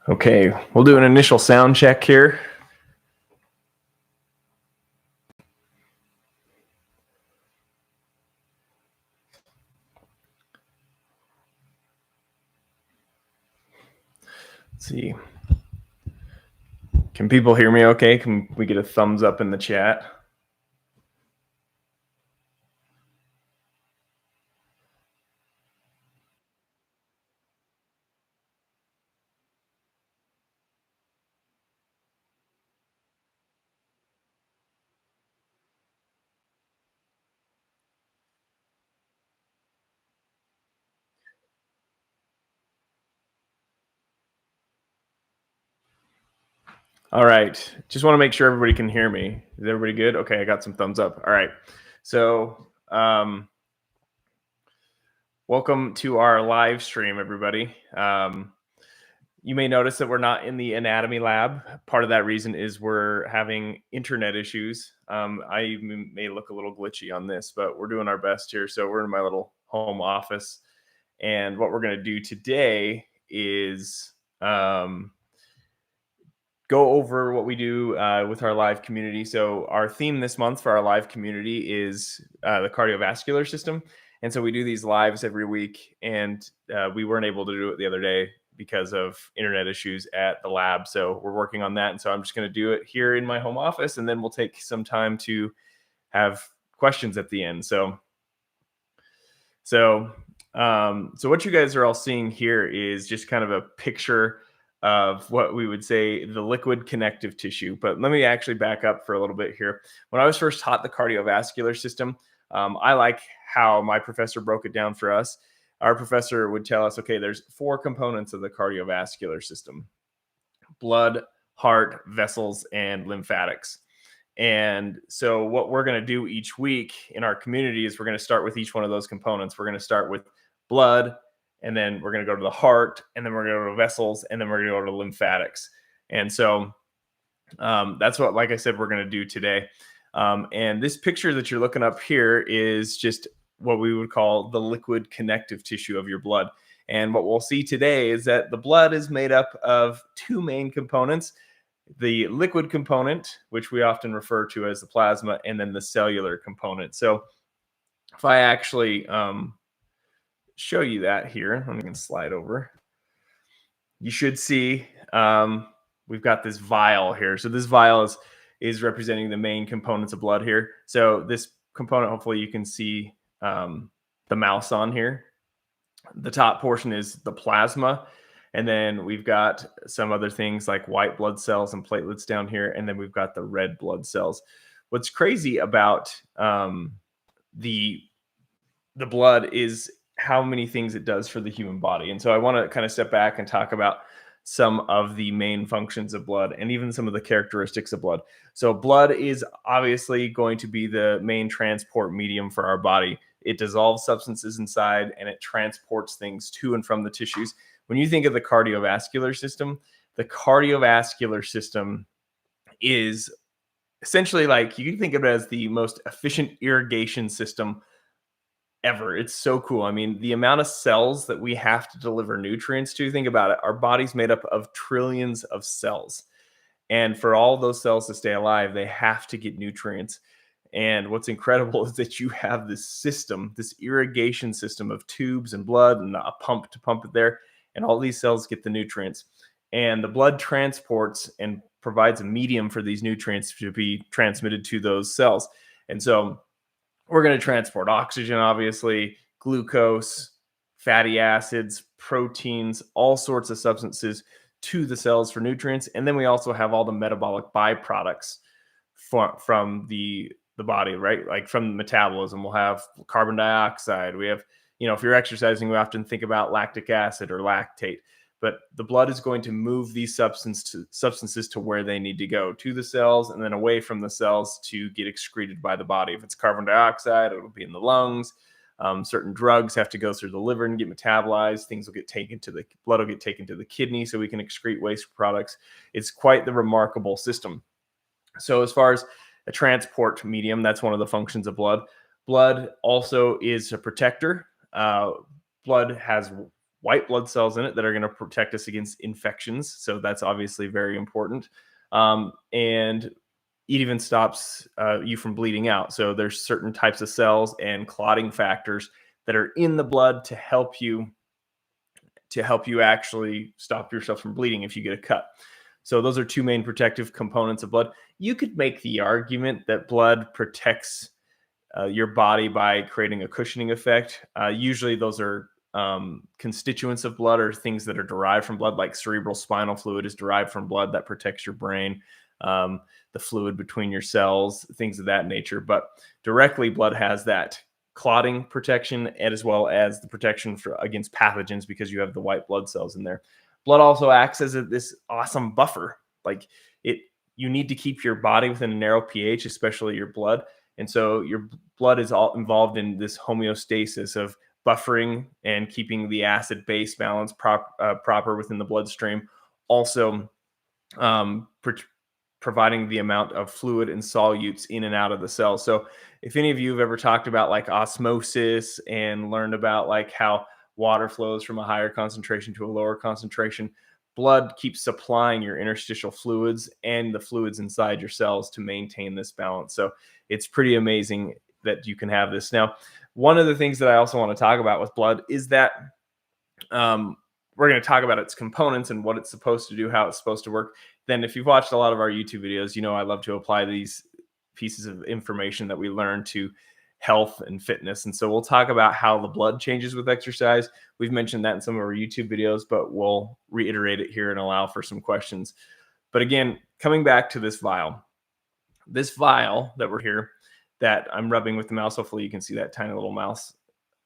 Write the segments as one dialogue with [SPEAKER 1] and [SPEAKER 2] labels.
[SPEAKER 1] Okay, we'll do an initial sound check here. Let's see. Can people hear me okay? Can we get a thumbs up in the chat? All right. Just want to make sure everybody can hear me. Is everybody good? Okay, I got some thumbs up. All right. So, welcome to our live stream, everybody. You may notice that we're not in the anatomy lab. Part of that reason is we're having internet issues. I may look a little glitchy on this, but we're doing our best here. So we're in my little home office. And what we're going to do today is go over what we do with our live community. So our theme this month for our live community is the cardiovascular system. And so we do these lives every week, and we weren't able to do it the other day because of internet issues at the lab. So we're working on that. And so I'm just going to do it here in my home office, and then we'll take some time to have questions at the end. So what you guys are all seeing here is just kind of a picture of what we would say the liquid connective tissue. But let me actually back up for a little bit here. When I was first taught the cardiovascular system, I like how my professor broke it down for us. Our professor would tell us, okay, there's 4 components of the cardiovascular system: blood, heart, vessels, and lymphatics. And so what we're going to do each week in our community is we're going to start with each one of those components. We're going to start with blood, and then we're going to go to the heart, and then we're going to go to vessels, and then we're going to go to lymphatics. And so that's what, like I said, we're going to do today. And this picture that you're looking up here is just what we would call the liquid connective tissue of your blood. And what we'll see today is that the blood is made up of 2 main components: the liquid component, which we often refer to as the plasma, and then the cellular component. So if I actually show you that here, I'm going to slide over. You should see we've got this vial here. So this vial is representing the main components of blood here. So this component, hopefully you can see the mouse on here. The top portion is the plasma. And then we've got some other things like white blood cells and platelets down here. And then we've got the red blood cells. What's crazy about the blood is how many things it does for the human body. And so I want to kind of step back and talk about some of the main functions of blood and even some of the characteristics of blood. So blood is obviously going to be the main transport medium for our body. It dissolves substances inside, and it transports things to and from the tissues. When you think of the cardiovascular system is essentially, like, you can think of it as the most efficient irrigation system ever. It's so cool. I mean, the amount of cells that we have to deliver nutrients to, think about it. Our body's made up of trillions of cells. And for all those cells to stay alive, they have to get nutrients. And what's incredible is that you have this system, this irrigation system of tubes and blood and a pump to pump it there. And all these cells get the nutrients. And the blood transports and provides a medium for these nutrients to be transmitted to those cells. And so we're going to transport oxygen, obviously, glucose, fatty acids, proteins, all sorts of substances to the cells for nutrients. And then we also have all the metabolic byproducts from the body, right? Like from metabolism, we'll have carbon dioxide. We have, if you're exercising, we often think about lactic acid or lactate. But the blood is going to move these substances to where they need to go, to the cells, and then away from the cells to get excreted by the body. If it's carbon dioxide, it'll be in the lungs. Certain drugs have to go through the liver and get metabolized. Things will get taken to the blood, will get taken to the kidney so we can excrete waste products. It's quite the remarkable system. So as far as a transport medium, that's one of the functions of blood. Blood also is a protector. Blood has white blood cells in it that are going to protect us against infections. So that's obviously very important. And it even stops you from bleeding out. So there's certain types of cells and clotting factors that are in the blood to help you actually stop yourself from bleeding if you get a cut. So those are two main protective components of blood. You could make the argument that blood protects your body by creating a cushioning effect. Usually those are constituents of blood or things that are derived from blood, like cerebral spinal fluid is derived from blood that protects your brain, the fluid between your cells, things of that nature. But directly, blood has that clotting protection and as well as the protection against pathogens because you have the white blood cells in there. Blood also acts as this awesome buffer. Like you need to keep your body within a narrow pH, especially your blood. And so your blood is all involved in this homeostasis of buffering and keeping the acid base balance proper within the bloodstream. Also, providing the amount of fluid and solutes in and out of the cell. So if any of you have ever talked about like osmosis and learned about like how water flows from a higher concentration to a lower concentration, blood keeps supplying your interstitial fluids and the fluids inside your cells to maintain this balance. So it's pretty amazing that you can have this. Now, one of the things that I also want to talk about with blood is that we're going to talk about its components and what it's supposed to do, how it's supposed to work. Then if you've watched a lot of our YouTube videos, you know I love to apply these pieces of information that we learn to health and fitness. And so we'll talk about how the blood changes with exercise. We've mentioned that in some of our YouTube videos, but we'll reiterate it here and allow for some questions. But again, coming back to this vial that we're here, that I'm rubbing with the mouse. Hopefully you can see that tiny little mouse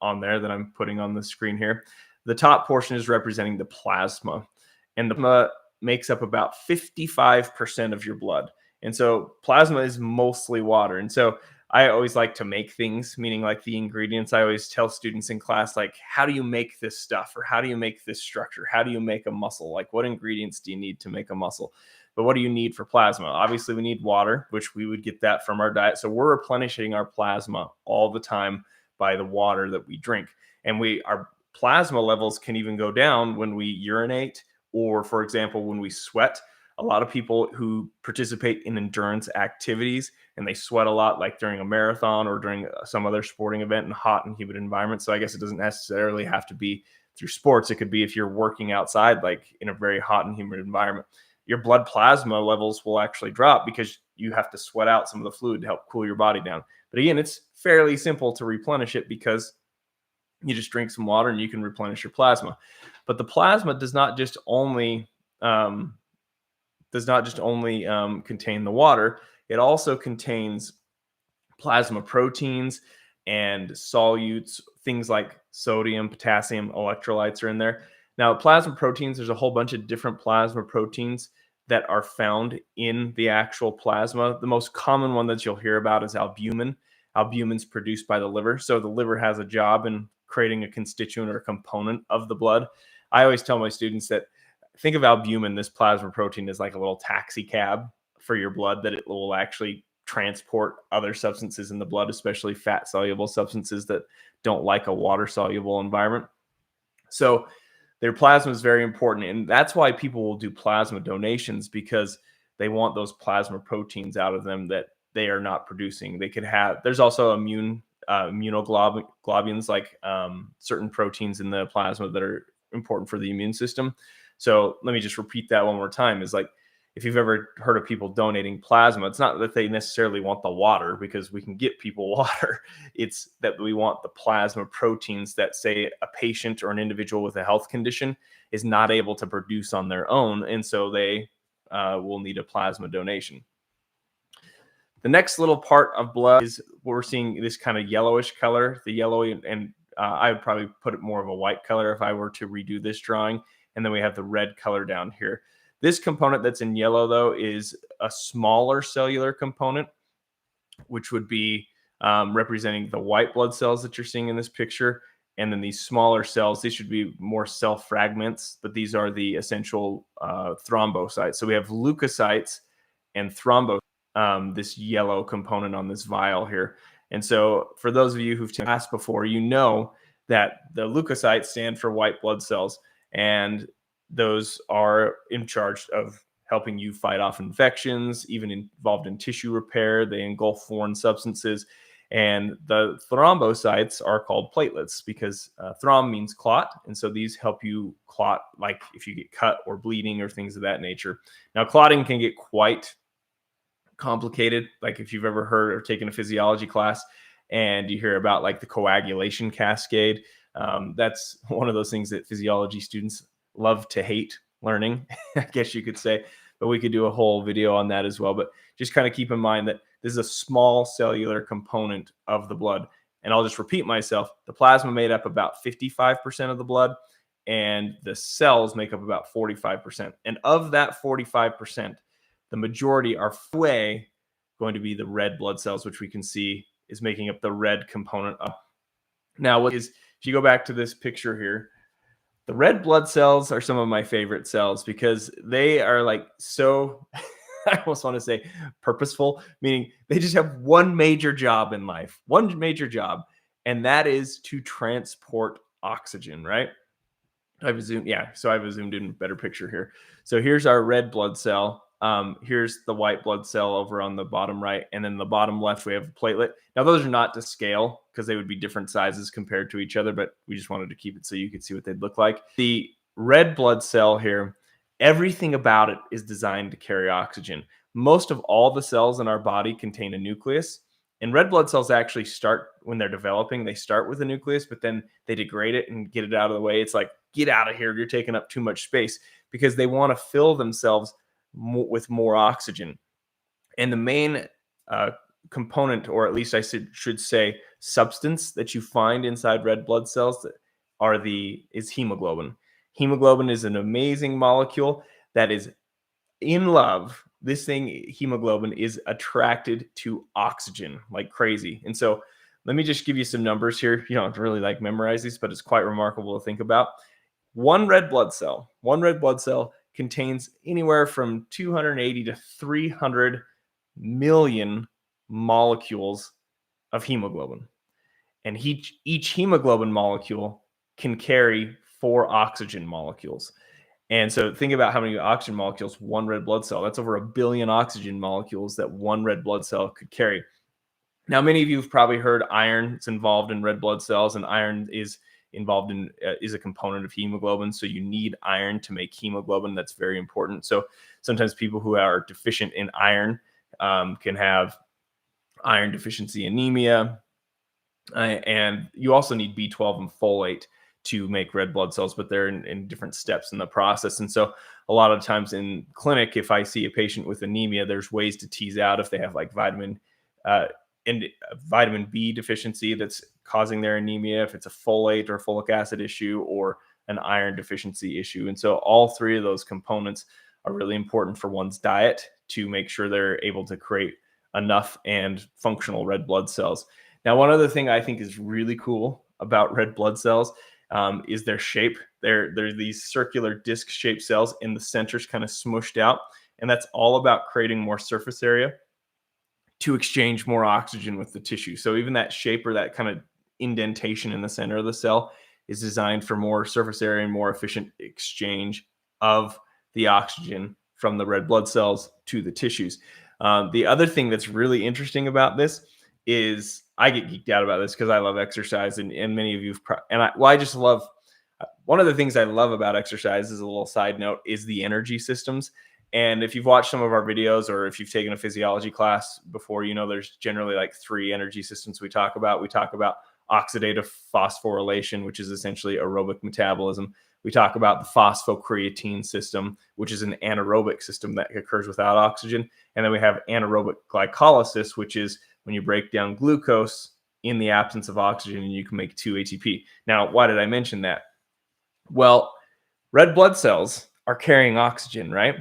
[SPEAKER 1] on there that I'm putting on the screen here. The top portion is representing the plasma, and the plasma makes up about 55% of your blood. And so plasma is mostly water. And so I always like to make things, meaning like the ingredients. I always tell students in class, like, how do you make this stuff? Or how do you make this structure? How do you make a muscle? Like, what ingredients do you need to make a muscle? But what do you need for plasma? Obviously, we need water, which we would get that from our diet. So we're replenishing our plasma all the time by the water that we drink. And our plasma levels can even go down when we urinate or, for example, when we sweat. A lot of people who participate in endurance activities and they sweat a lot, like during a marathon or during some other sporting event in hot and humid environments. So I guess it doesn't necessarily have to be through sports. It could be if you're working outside, like in a very hot and humid environment. Your blood plasma levels will actually drop because you have to sweat out some of the fluid to help cool your body down. But again, it's fairly simple to replenish it because you just drink some water and you can replenish your plasma. But the plasma does not just only contain the water. It also contains plasma proteins and solutes, things like sodium, potassium, electrolytes are in there. Now, plasma proteins, there's a whole bunch of different plasma proteins that are found in the actual plasma. The most common one that you'll hear about is albumin. Albumin's produced by the liver. So the liver has a job in creating a constituent or a component of the blood. I always tell my students that think of albumin, this plasma protein, as like a little taxi cab for your blood, that it will actually transport other substances in the blood, especially fat soluble substances that don't like a water soluble environment. So their plasma is very important. And that's why people will do plasma donations, because they want those plasma proteins out of them that they are not producing. There's also immunoglobulins, like certain proteins in the plasma that are important for the immune system. So let me just repeat that one more time. Is like, if you've ever heard of people donating plasma, it's not that they necessarily want the water, because we can get people water. It's that we want the plasma proteins that, say, a patient or an individual with a health condition is not able to produce on their own. And so they will need a plasma donation. The next little part of blood is what we're seeing, this kind of yellowish color, the yellow, and I would probably put it more of a white color if I were to redo this drawing. And then we have the red color down here. This component that's in yellow, though, is a smaller cellular component, which would be representing the white blood cells that you're seeing in this picture. And then these smaller cells, these should be more cell fragments, but these are the essential thrombocytes. So we have leukocytes and thrombocytes, this yellow component on this vial here. And so for those of you who've taken class before, you know that the leukocytes stand for white blood cells, and those are in charge of helping you fight off infections, even involved in tissue repair. They engulf foreign substances. And the thrombocytes are called platelets because throm means clot. And so these help you clot, like if you get cut or bleeding or things of that nature. Now, clotting can get quite complicated. Like if you've ever heard or taken a physiology class and you hear about like the coagulation cascade, that's one of those things that physiology students love to hate learning, I guess you could say. But we could do a whole video on that as well. But just kind of keep in mind that this is a small cellular component of the blood. And I'll just repeat myself. The plasma made up about 55% of the blood, and the cells make up about 45%. And of that 45%, the majority are going to be the red blood cells, which we can see is making up the red component. Now, if you go back to this picture here, the red blood cells are some of my favorite cells because they are like so, I almost want to say purposeful, meaning they just have one major job in life, one major job, and that is to transport oxygen, right? I've zoomed in a better picture here. So here's our red blood cell. Here's the white blood cell over on the bottom right. And then the bottom left, we have a platelet. Now, those are not to scale because they would be different sizes compared to each other, but we just wanted to keep it so you could see what they'd look like. The red blood cell here, everything about it is designed to carry oxygen. Most of all the cells in our body contain a nucleus. And red blood cells actually start when they're developing. They start with a nucleus, but then they degrade it and get it out of the way. It's like, get out of here. You're taking up too much space, because they want to fill themselves with more oxygen. And the main component, or at least I should say substance that you find inside red blood cells is hemoglobin. Hemoglobin is an amazing molecule that is in love. This thing, hemoglobin, is attracted to oxygen like crazy. And so let me just give you some numbers here. You don't have to really like memorize these, but it's quite remarkable to think about. One red blood cell contains anywhere from 280 to 300 million molecules of hemoglobin. And each hemoglobin molecule can carry 4 oxygen molecules. And so think about how many oxygen molecules one red blood cell, that's over 1 billion oxygen molecules that one red blood cell could carry. Now, many of you have probably heard iron is involved in red blood cells, and iron is a component of hemoglobin. So you need iron to make hemoglobin. That's very important. So sometimes people who are deficient in iron can have iron deficiency anemia. And you also need B12 and folate to make red blood cells, but they're in different steps in the process. And so a lot of times in clinic, if I see a patient with anemia, there's ways to tease out if they have like vitamin B deficiency that's causing their anemia, if it's a folate or folic acid issue, or an iron deficiency issue. And so all 3 of those components are really important for one's diet to make sure they're able to create enough and functional red blood cells. Now, one other thing I think is really cool about red blood cells is their shape. They're these circular disc-shaped cells, and the center's kind of smooshed out. And that's all about creating more surface area to exchange more oxygen with the tissue. So even that shape, or that kind of indentation in the center of the cell, is designed for more surface area and more efficient exchange of the oxygen from the red blood cells to the tissues. The other thing that's really interesting about this is, I get geeked out about this because I love exercise, and many of you I just love, one of the things I love about exercise, as a little side note, is the energy systems. And if you've watched some of our videos, or if you've taken a physiology class before, you know there's generally like 3 energy systems we talk about. We talk about oxidative phosphorylation, which is essentially aerobic metabolism. We talk about the phosphocreatine system, which is an anaerobic system that occurs without oxygen. And then we have anaerobic glycolysis, which is when you break down glucose in the absence of oxygen, and you can make 2 ATP. Now, why did I mention that? Well, red blood cells are carrying oxygen, right?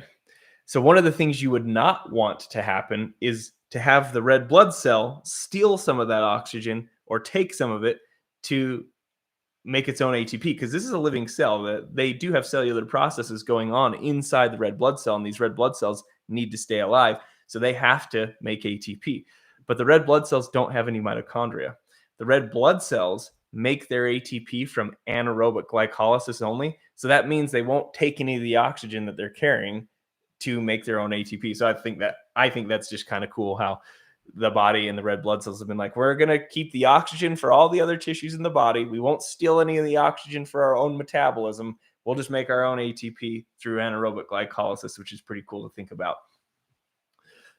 [SPEAKER 1] So one of the things you would not want to happen is to have the red blood cell steal some of that oxygen, or take some of it to make its own ATP, because this is a living cell. That they do have cellular processes going on inside the red blood cell, and these red blood cells need to stay alive, so they have to make ATP. But the red blood cells don't have any mitochondria. The red blood cells make their ATP from anaerobic glycolysis only. So that means they won't take any of the oxygen that they're carrying to make their own ATP. So I think that's just kind of cool how the body and the red blood cells have been like, we're going to keep the oxygen for all the other tissues in the body. We won't steal any of the oxygen for our own metabolism. We'll just make our own ATP through anaerobic glycolysis, which is pretty cool to think about.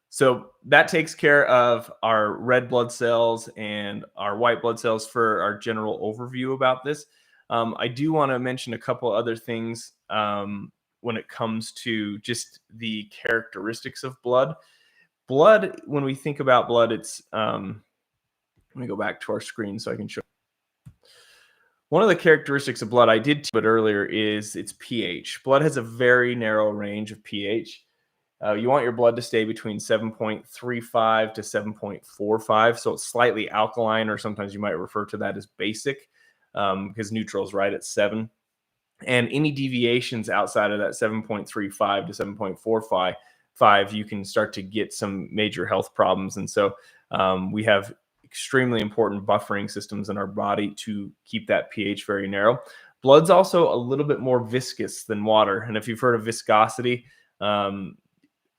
[SPEAKER 1] So that takes care of our red blood cells and our white blood cells for our general overview about this. I do want to mention a couple other things when it comes to just the characteristics of blood. Blood, when we think about blood, it's let me go back to our screen so I can show. One of the characteristics of blood I did but earlier is its pH. Blood has a very narrow range of pH. You want your blood to stay between 7.35 to 7.45, so it's slightly alkaline, or sometimes you might refer to that as basic, because neutral is right at 7. And any deviations outside of that 7.35 to 7.45, you can start to get some major health problems. And so we have extremely important buffering systems in our body to keep that pH very narrow. Blood's also a little bit more viscous than water. And if you've heard of viscosity,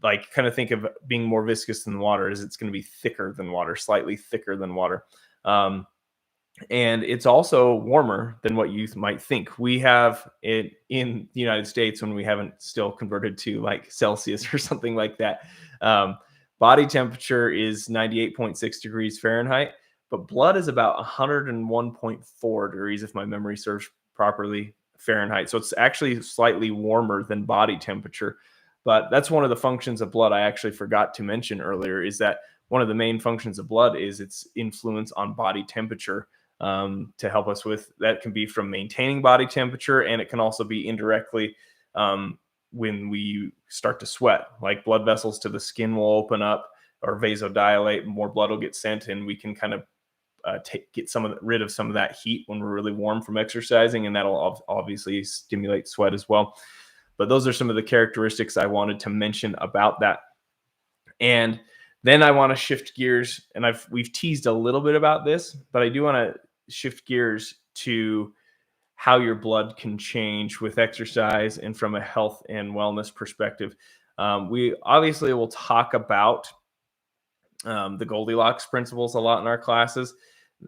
[SPEAKER 1] like kind of think of being more viscous than water is it's going to be thicker than water, slightly thicker than water. And it's also warmer than what you might think. We have it in the United States, when we haven't still converted to like Celsius or something like that. Body temperature is 98.6 degrees Fahrenheit, but blood is about 101.4 degrees, if my memory serves properly, Fahrenheit. So it's actually slightly warmer than body temperature. But that's one of the functions of blood I actually forgot to mention earlier, is that one of the main functions of blood is its influence on body temperature, to help us with that. Can be from maintaining body temperature, and it can also be indirectly when we start to sweat, like blood vessels to the skin will open up or vasodilate, more blood will get sent, and we can kind of get rid of some of that heat when we're really warm from exercising, and that'll obviously stimulate sweat as well. But those are some of the characteristics I wanted to mention about that. And then I want to shift gears, and we've teased a little bit about this, but I do want to shift gears to how your blood can change with exercise and from a health and wellness perspective. We obviously will talk about the Goldilocks principles a lot in our classes.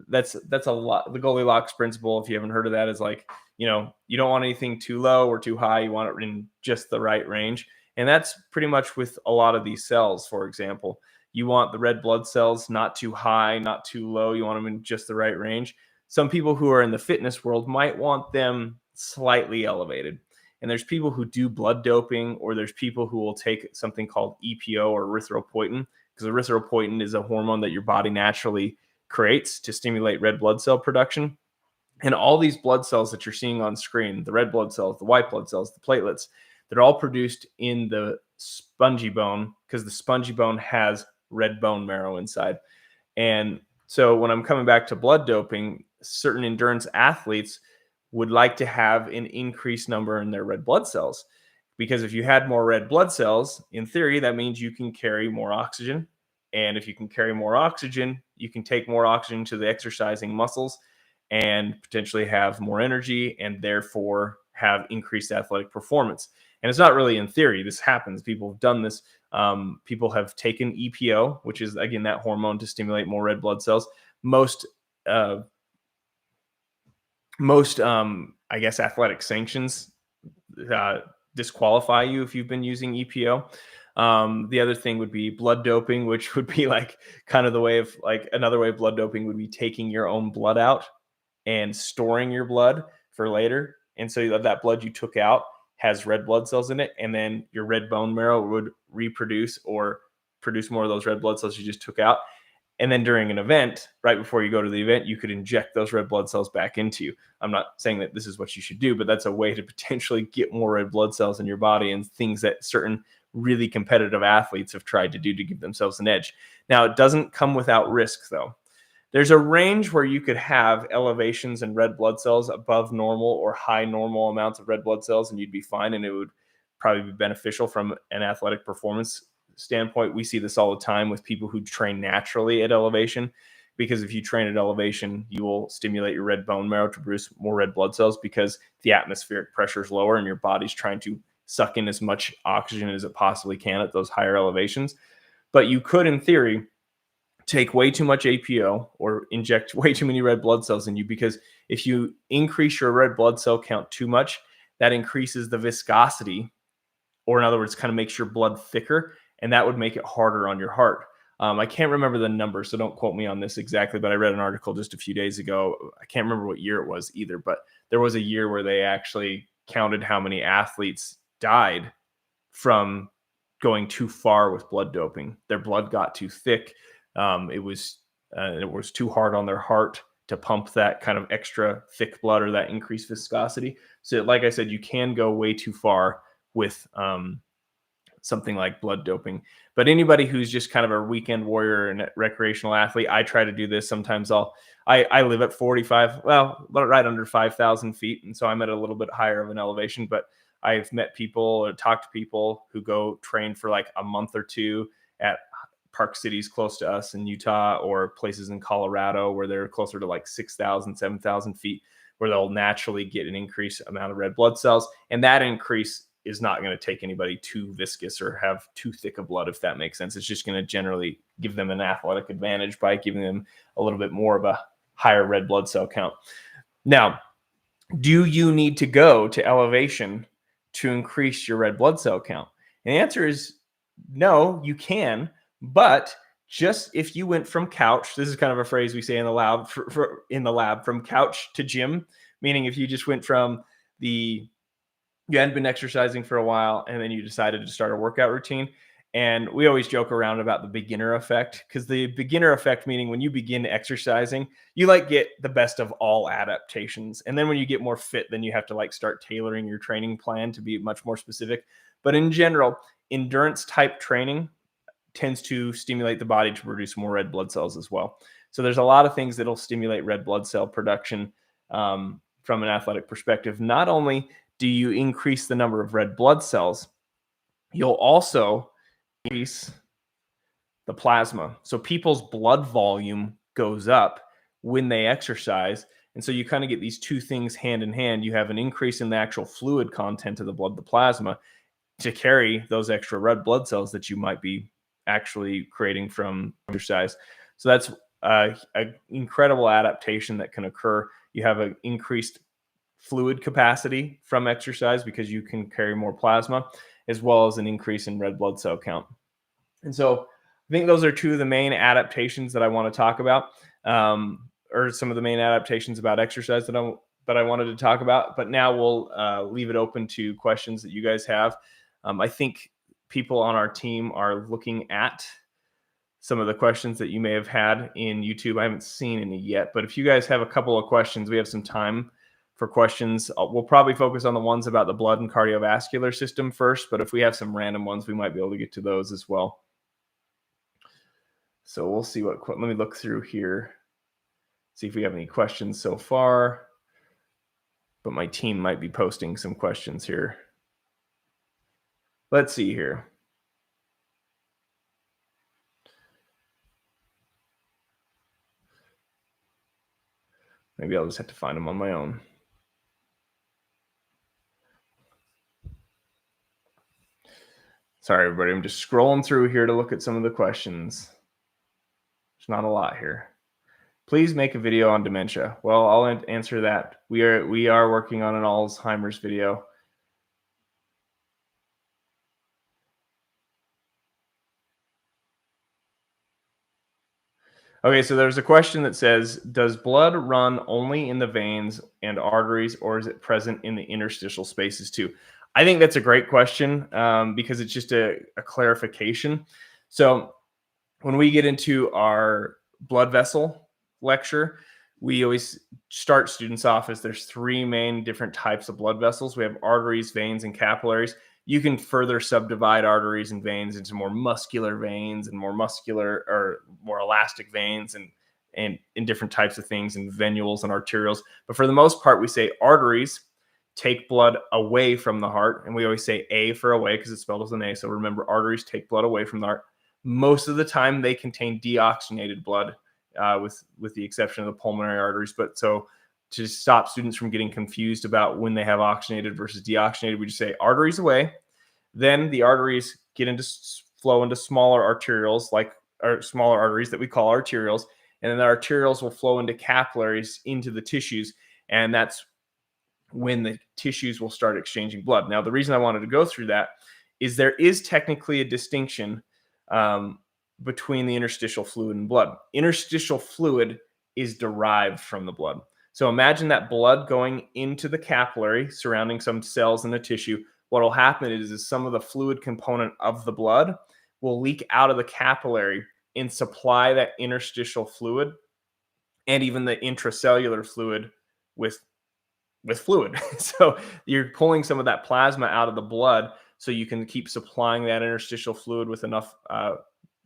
[SPEAKER 1] That's a lot. The Goldilocks principle, if you haven't heard of that, is like, you don't want anything too low or too high. You want it in just the right range. And that's pretty much with a lot of these cells. For example, you want the red blood cells not too high, not too low. You want them in just the right range. Some people who are in the fitness world might want them slightly elevated. And there's people who do blood doping, or there's people who will take something called EPO or erythropoietin, because erythropoietin is a hormone that your body naturally creates to stimulate red blood cell production. And all these blood cells that you're seeing on screen, the red blood cells, the white blood cells, the platelets, they're all produced in the spongy bone, because the spongy bone has red bone marrow inside. And so when I'm coming back to blood doping, certain endurance athletes would like to have an increased number in their red blood cells, because if you had more red blood cells, in theory, that means you can carry more oxygen. And if you can carry more oxygen, you can take more oxygen to the exercising muscles and potentially have more energy, and therefore have increased athletic performance. And it's not really in theory. This happens. People have done this. People have taken EPO, which is, again, that hormone to stimulate more red blood cells. Most I guess, athletic sanctions disqualify you if you've been using EPO. The other thing would be blood doping, which would be like kind of the way of, like, another way of blood doping would be taking your own blood out and storing your blood for later. And so that blood you took out has red blood cells in it, and then your red bone marrow would reproduce or produce more of those red blood cells you just took out. And then during an event, right before you go to the event, you could inject those red blood cells back into you. I'm not saying that this is what you should do, but that's a way to potentially get more red blood cells in your body, and things that certain really competitive athletes have tried to do to give themselves an edge. Now, it doesn't come without risk, though. There's a range where you could have elevations in red blood cells above normal or high normal amounts of red blood cells, and you'd be fine, and it would probably be beneficial from an athletic performance standpoint. We see this all the time with people who train naturally at elevation, because if you train at elevation, you will stimulate your red bone marrow to produce more red blood cells because the atmospheric pressure is lower and your body's trying to suck in as much oxygen as it possibly can at those higher elevations. But you could, in theory, take way too much APO or inject way too many red blood cells in you, because if you increase your red blood cell count too much, that increases the viscosity, or in other words, kind of makes your blood thicker, and that would make it harder on your heart. I can't remember the number, so don't quote me on this exactly, but I read an article just a few days ago. I can't remember what year it was either, but there was a year where they actually counted how many athletes died from going too far with blood doping. Their blood got too thick. It was too hard on their heart to pump that kind of extra thick blood or that increased viscosity. So like I said, you can go way too far with something like blood doping. But anybody who's just kind of a weekend warrior and recreational athlete, I try to do this. Sometimes I live at 45, well, right under 5,000 feet. And so I'm at a little bit higher of an elevation, but I've met people or talked to people who go train for like a month or two at park cities close to us in Utah, or places in Colorado where they're closer to like 6,000, 7,000 feet, where they'll naturally get an increased amount of red blood cells. And that increase is not going to take anybody too viscous or have too thick of blood, if that makes sense. It's just going to generally give them an athletic advantage by giving them a little bit more of a higher red blood cell count. Now, do you need to go to elevation to increase your red blood cell count? And the answer is no, you can, but just if you went from couch, this is kind of a phrase we say in the lab, from couch to gym, meaning if you just went from you hadn't been exercising for a while and then you decided to start a workout routine. And we always joke around about the beginner effect, because the beginner effect, meaning when you begin exercising, you like get the best of all adaptations. And then when you get more fit, then you have to like start tailoring your training plan to be much more specific. But in general, endurance type training tends to stimulate the body to produce more red blood cells as well. So there's a lot of things that'll stimulate red blood cell production from an athletic perspective. Not only do you increase the number of red blood cells, you'll also increase the plasma. So people's blood volume goes up when they exercise. And so you kind of get these two things hand in hand. You have an increase in the actual fluid content of the blood, the plasma, to carry those extra red blood cells that you might be actually creating from exercise. So that's an incredible adaptation that can occur. You have an increased fluid capacity from exercise because you can carry more plasma, as well as an increase in red blood cell count. And so I think those are two of the main adaptations that I want to talk about, or some of the main adaptations about exercise that I wanted to talk about. But now we'll leave it open to questions that you guys have. I think people on our team are looking at some of the questions that you may have had in YouTube. I haven't seen any yet, but if you guys have a couple of questions, we have some time for questions. We'll probably focus on the ones about the blood and cardiovascular system first, but if we have some random ones, we might be able to get to those as well. So we'll see let me look through here, see if we have any questions so far, but my team might be posting some questions here. Let's see here. Maybe I'll just have to find them on my own. Sorry, everybody. I'm just scrolling through here to look at some of the questions. There's not a lot here. Please make a video on dementia. Well, I'll answer that. We are working on an Alzheimer's video. Okay, so there's a question that says, does blood run only in the veins and arteries, or is it present in the interstitial spaces too? I think that's a great question because it's just a clarification. So when we get into our blood vessel lecture, we always start students off as there's three main different types of blood vessels. We have arteries, veins, and capillaries. You can further subdivide arteries and veins into more muscular veins and more muscular or more elastic veins and in different types of things, and venules and arterioles. But for the most part, we say arteries take blood away from the heart. And we always say A for away because it's spelled as an A. So remember, arteries take blood away from the heart. Most of the time, they contain deoxygenated blood, with the exception of the pulmonary arteries. But so to stop students from getting confused about when they have oxygenated versus deoxygenated, we just say arteries away. Then the arteries get into flow into smaller arterioles, or smaller arteries that we call arterioles, and then the arterioles will flow into capillaries into the tissues, and that's when the tissues will start exchanging blood. Now, the reason I wanted to go through that is there is technically a distinction between the interstitial fluid and blood. Interstitial fluid is derived from the blood. So imagine that blood going into the capillary surrounding some cells in the tissue. What will happen is some of the fluid component of the blood will leak out of the capillary and supply that interstitial fluid and even the intracellular fluid with fluid. So you're pulling some of that plasma out of the blood so you can keep supplying that interstitial fluid with enough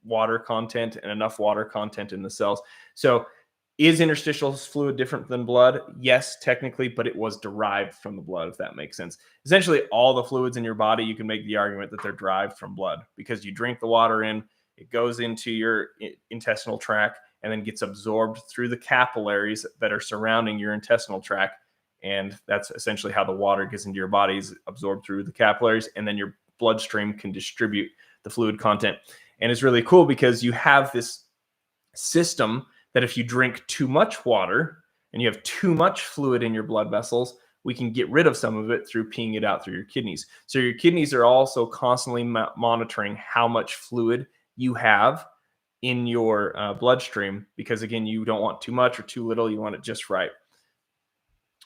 [SPEAKER 1] water content and enough water content in the cells. So is interstitial fluid different than blood? Yes, technically, but it was derived from the blood, if that makes sense. Essentially, all the fluids in your body, you can make the argument that they're derived from blood because you drink the water in, it goes into your intestinal tract, and then gets absorbed through the capillaries that are surrounding your intestinal tract. And that's essentially how the water gets into your body, is absorbed through the capillaries, and then your bloodstream can distribute the fluid content. And it's really cool because you have this system that if you drink too much water and you have too much fluid in your blood vessels, we can get rid of some of it through peeing it out through your kidneys. So your kidneys are also constantly monitoring how much fluid you have in your bloodstream, because again, you don't want too much or too little, you want it just right.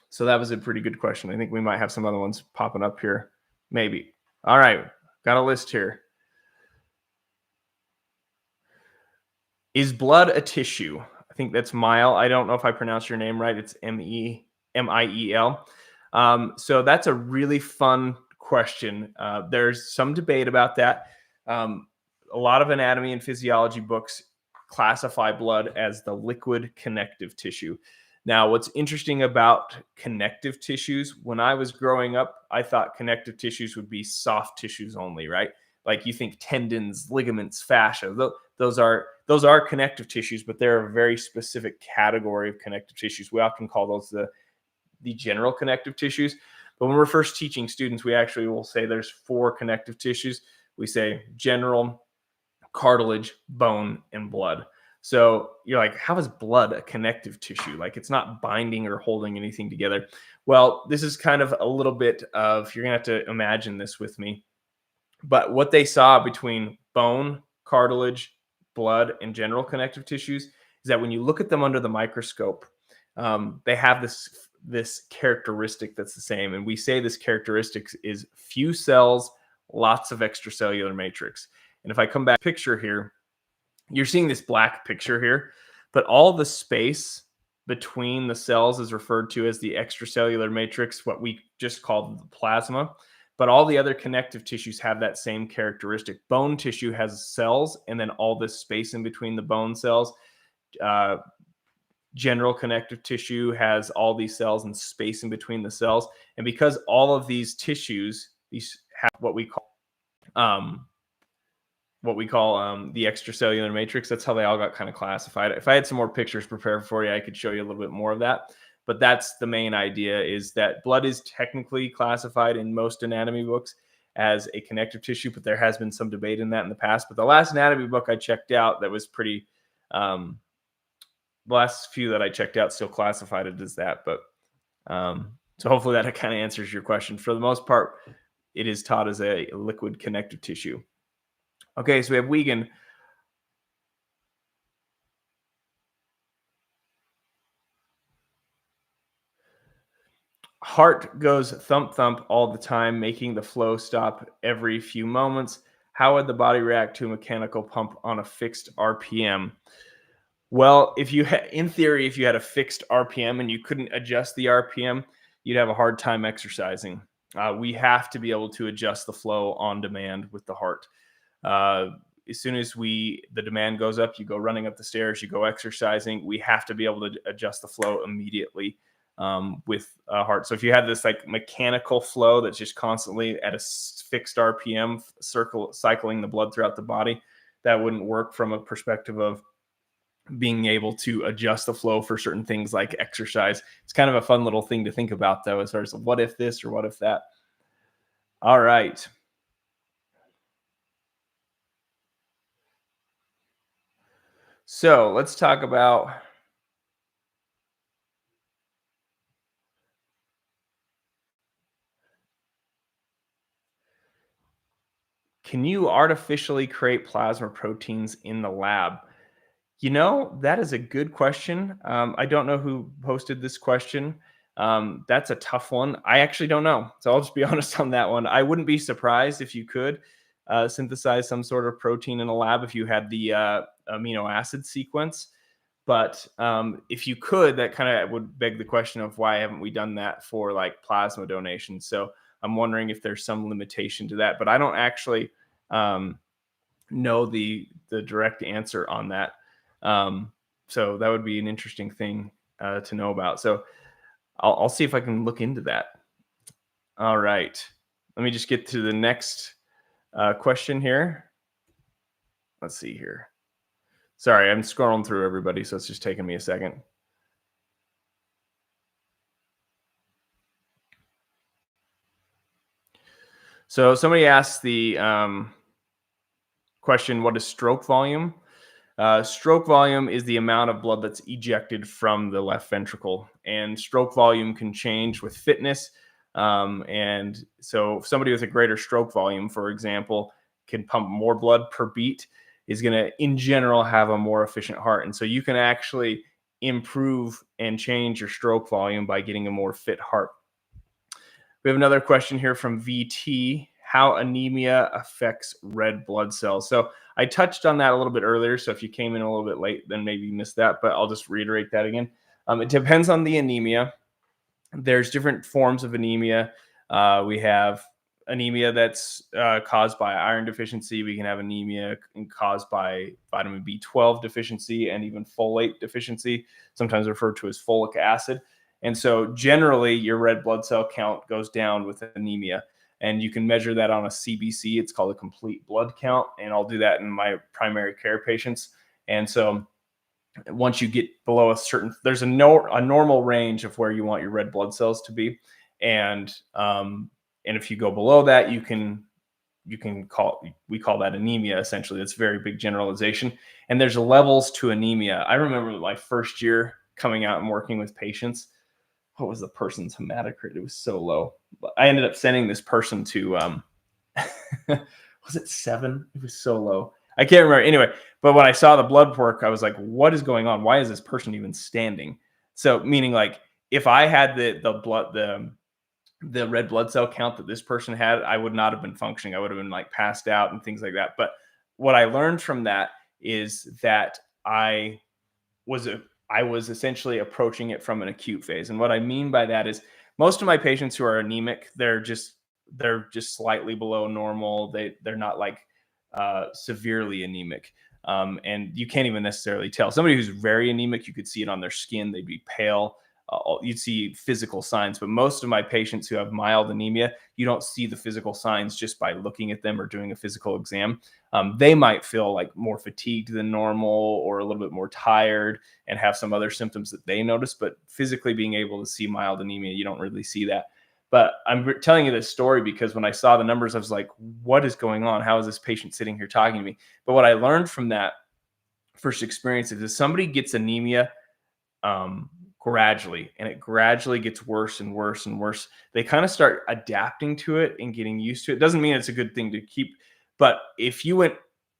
[SPEAKER 1] So that was a pretty good question. I think we might have some other ones popping up here. Maybe. All right. Got a list here. Is blood a tissue? I think that's Miel. I don't know if I pronounced your name right. It's Miel. So that's a really fun question. There's some debate about that. A lot of anatomy and physiology books classify blood as the liquid connective tissue. Now, what's interesting about connective tissues, when I was growing up, I thought connective tissues would be soft tissues only, right? Like you think tendons, ligaments, fascia, those are connective tissues, but they're a very specific category of connective tissues. We often call those the general connective tissues. But when we're first teaching students, we actually will say there's 4 connective tissues. We say general, cartilage, bone, and blood. So you're like, how is blood a connective tissue? Like it's not binding or holding anything together. Well, this is kind of a little bit of, you're going to have to imagine this with me. But what they saw between bone, cartilage, blood, and general connective tissues is that when you look at them under the microscope, they have this characteristic that's the same. And we say this characteristic is few cells, lots of extracellular matrix. And if I come back picture here, you're seeing this black picture here, but all the space between the cells is referred to as the extracellular matrix, what we just call the plasma. But all the other connective tissues have that same characteristic. Bone tissue has cells and then all this space in between the bone cells. General connective tissue has all these cells and space in between the cells. And because all of these tissues, these have what we call the extracellular matrix. That's how they all got kind of classified. If I had some more pictures prepared for you, I could show you a little bit more of that. But that's the main idea, is that blood is technically classified in most anatomy books as a connective tissue, but there has been some debate in that in the past. But the last anatomy book I checked out that was pretty, the last few that I checked out still classified it as that. But so hopefully that kind of answers your question. For the most part, it is taught as a liquid connective tissue. Okay, so we have Wiegand. Heart goes thump thump all the time, making the flow stop every few moments. How would the body react to a mechanical pump on a fixed RPM? Well, in theory, if you had a fixed RPM and you couldn't adjust the RPM, you'd have a hard time exercising. We have to be able to adjust the flow on demand with the heart. As soon as the demand goes up, you go running up the stairs, you go exercising. We have to be able to adjust the flow immediately with a heart. So if you had this like mechanical flow that's just constantly at a fixed RPM, cycling the blood throughout the body, that wouldn't work from a perspective of being able to adjust the flow for certain things like exercise. It's kind of a fun little thing to think about, though, as far as what if this or what if that. All right. So let's talk about, can you artificially create plasma proteins in the lab? That is a good question. I don't know who posted this question. That's a tough one. I actually don't know. So I'll just be honest on that one. I wouldn't be surprised if you could synthesize some sort of protein in a lab if you had the amino acid sequence. But if you could, that kind of would beg the question of why haven't we done that for like plasma donation? So I'm wondering if there's some limitation to that. But I don't actually know the direct answer on that. So that would be an interesting thing to know about. So I'll see if I can look into that. All right. Let me just get to the next question here. Let's see here. Sorry, I'm scrolling through everybody, so it's just taking me a second. So somebody asked the question, what is stroke volume? Stroke volume is the amount of blood that's ejected from the left ventricle, and stroke volume can change with fitness. And so, if somebody with a greater stroke volume, for example, can pump more blood per beat, is going to, in general, have a more efficient heart. And so, you can actually improve and change your stroke volume by getting a more fit heart. We have another question here from VT. How anemia affects red blood cells. So I touched on that a little bit earlier. So if you came in a little bit late, then maybe you missed that, but I'll just reiterate that again. It depends on the anemia. There's different forms of anemia. We have anemia that's caused by iron deficiency. We can have anemia caused by vitamin B12 deficiency and even folate deficiency, sometimes referred to as folic acid. And so generally your red blood cell count goes down with anemia. And you can measure that on a CBC. It's called a complete blood count. And I'll do that in my primary care patients. And so once you get below a certain, there's a normal range of where you want your red blood cells to be. And if you go below that, we call that anemia, essentially. That's a very big generalization. And there's levels to anemia. I remember my first year coming out and working with patients. What was the person's hematocrit? It was so low. I ended up sending this person to was it 7? It was so low. I can't remember. Anyway, but when I saw the blood work, I was like, what is going on? Why is this person even standing? So meaning like if I had the red blood cell count that this person had, I would not have been functioning. I would have been like passed out and things like that. But what I learned from that is that I was essentially approaching it from an acute phase. And what I mean by that is most of my patients who are anemic, they're just slightly below normal. They're not like severely anemic. And you can't even necessarily tell. Somebody who's very anemic, you could see it on their skin. They'd be pale. You'd see physical signs. But most of my patients who have mild anemia, you don't see the physical signs just by looking at them or doing a physical exam. They might feel like more fatigued than normal or a little bit more tired and have some other symptoms that they notice. But physically being able to see mild anemia, you don't really see that. But I'm telling you this story because when I saw the numbers, I was like, what is going on? How is this patient sitting here talking to me? But what I learned from that first experience is if somebody gets anemia gradually, and it gradually gets worse and worse and worse, they kind of start adapting to it and getting used to it. Doesn't mean it's a good thing to keep, but if you went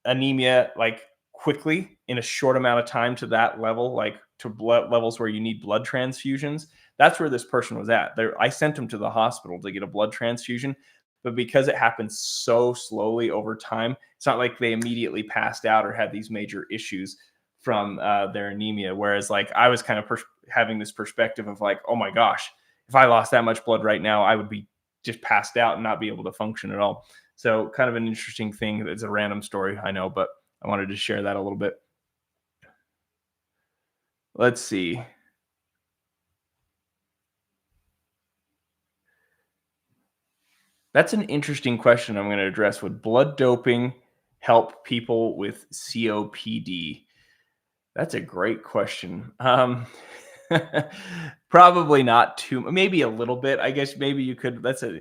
[SPEAKER 1] anemia like quickly in a short amount of time to that level, like to blood levels where you need blood transfusions, that's where this person was at. I sent them to the hospital to get a blood transfusion, but because it happened so slowly over time, it's not like they immediately passed out or had these major issues from their anemia. Whereas like I was kind of having this perspective of like, oh my gosh, if I lost that much blood right now, I would be just passed out and not be able to function at all. So kind of an interesting thing. It's a random story, I know, but I wanted to share that a little bit. Let's see. That's an interesting question I'm going to address. Would blood doping help people with COPD? That's a great question. Probably not too, maybe a little bit. I guess maybe you could. That's a